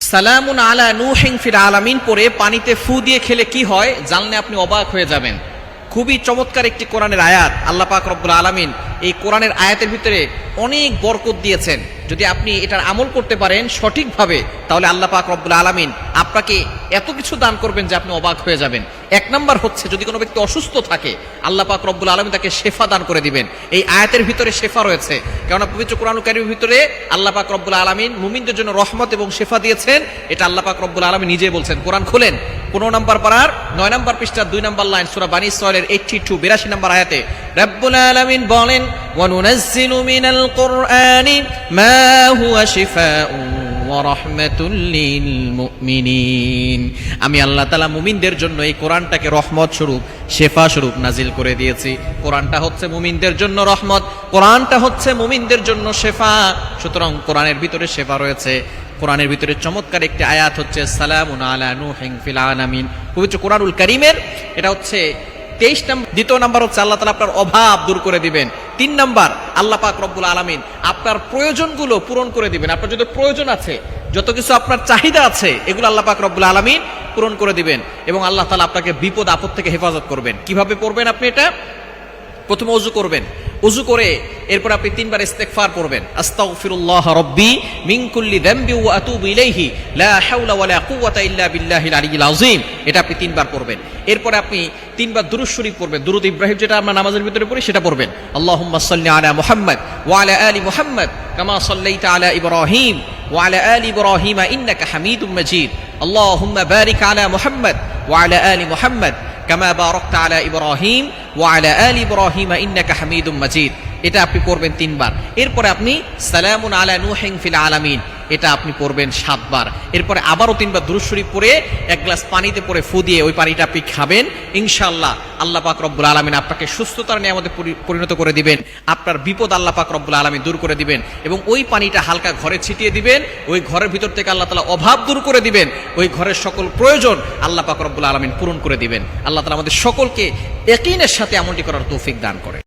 সালামুন আলা নূহিন ফিল আলামিন পরে পানিতে ফু দিয়ে খেলে কি হয় জানলে আপনি অবাক হয়ে যাবেন। খুবই চমৎকার একটি কোরআনের আয়াত। আল্লাহ পাক রব্বুল আলামিন এই কোরআনের আয়াতের ভিতরে অনেক বরকত দিয়েছেন। যদি আপনি এটার আমল করতে পারেন সঠিকভাবে, তাহলে আল্লাহ পাক রব্বুল আলামিন আপনাকে এত কিছু দান করবেন যে আপনি অবাক হয়ে যাবেন। এক নাম্বার হচ্ছে, যদি কোনো ব্যক্তি অসুস্থ থাকে আল্লাহ পাক রব্বুল আলামিন তাকে শেফা দান করে দিবেন। এই আয়াতের ভিতরে শেফা রয়েছে, কেননা পবিত্র কোরআনুল কারীমের ভিতরে আল্লাহ পাক রব্বুল আলামিন মুমিনদের জন্য রহমত এবং শেফা দিয়েছেন। এটা আল্লাহ পাক রব্বুল আলামিন নিজে বলছেন। কোরআন খোলেন 15 নম্বর পারার 9 নম্বর পৃষ্ঠা 2 নম্বর লাইন, সূরা বানী ইসরাঈলের 82 নম্বর আয়াতে রব্বুল আলামিন বলেন, ওয়া নুনাজ্জিলু মিনাল কুরআনি মা হুয়া শিফাউন ওয়া রাহমাতুল লিল মুমিনিন। আমি আল্লাহ তাআলা মুমিনদের জন্য এই কোরআনটাকে রহমত স্বরূপ, শেফা স্বরূপ নাজিল করে দিয়েছি। কোরআনটা হচ্ছে মুমিনদের জন্য রহমত, কোরআনটা হচ্ছে মুমিনদের জন্য শেফা। সুতরাং কোরআনের ভিতরে শেফা রয়েছে। কোরআনের ভিতরে চমৎকার একটি আয়াত হচ্ছে সালামুন আলা নূহিন ফিল আলামিন, পবিত্র কোরআনুল কারীমের। এটা হচ্ছে 23 নম্বর। দ্বিতীয় নাম্বার হচ্ছে আল্লাহ তাআলা আপনার অভাব দূর করে দিবেন। 3 নাম্বার, আল্লাহ পাক রব্বুল আলামিন আপনার প্রয়োজনগুলো পূরণ করে দিবেন। আপনার যত প্রয়োজন আছে, যত কিছু আপনার চাহিদা আছে, এগুলো আল্লাহ পাক রব্বুল আলামিন পূরণ করে দিবেন। এবং আল্লাহ তাআলা আপনাকে বিপদ আপদ থেকে হেফাজত করবেন। কিভাবে পড়বেন আপনি এটা? প্রথমে ওযু করবেন, ওযু করে এরপর আপনি 3 বার ইস্তেগফার পড়বেন। আস্তাগফিরুল্লাহ রাব্বি মিন কুল্লি যামবি ওয়া আতুবু ইলাইহি লা হাওলা ওয়ালা কুওয়াতা ইল্লা বিল্লাহিল আলিয়্যিল আযীম। এটা আপনি 3 বার পড়বেন। এরপরে আপনি 3 বার দুরূদ শরীফ পড়বেন। দুরূদ ইব্রাহিম যেটা আমরা নামাজের ভিতরে পড়ি সেটা পড়বেন। আল্লাহুম্মা সাল্লি আলা মুহাম্মদ ওয়া আলা আলি মুহাম্মদ কামা সাল্লাইতা আলা ইব্রাহিম ওয়া আলা আলি ইব্রাহিম ইন্নাকা হামিদুম মাজিদ। আল্লাহুম্মা বারিক আলা মুহাম্মদ ওয়া আলা আলি মুহাম্মদ কামা বারাকতা আলা ইব্রাহিম ওয়া আলা আলি ইব্রাহিম ইন্নাকা হামিদুম মাজিদ। এটা আপনি পড়বেন 3 বার। এরপরে আপনি সালামুন আলা নূহিন ফিল আলামিন, এটা আপনি পড়বেন 7 বার। এরপরে আবারও 3 বার দুরূদ শরীফ পড়ে 1 গ্লাস পানিতে পড়ে ফু দিয়ে ওই পানিটা আপনি খাবেন। ইনশাআল্লাহ আল্লাহ পাক রব্বুল আলামিন আপনাকে সুস্থতার নিয়ামতে পরিণত করে দিবেন। আপনার বিপদ আল্লাহ পাক রব্বুল আলামিন দূর করে দিবেন। এবং ওই পানিটা হালকা ঘরে ছিটিয়ে দিবেন। ওই ঘরের ভিতর থেকে আল্লাহ তাআলা অভাব দূর করে দিবেন। ওই ঘরের সকল প্রয়োজন আল্লাহ পাক রব্বুল আলামিন পূরণ করে দিবেন। আল্লাহ তাআলা আমাদের সকলকে ইয়াকিনের সাথে আমলটি করার তৌফিক দান করে।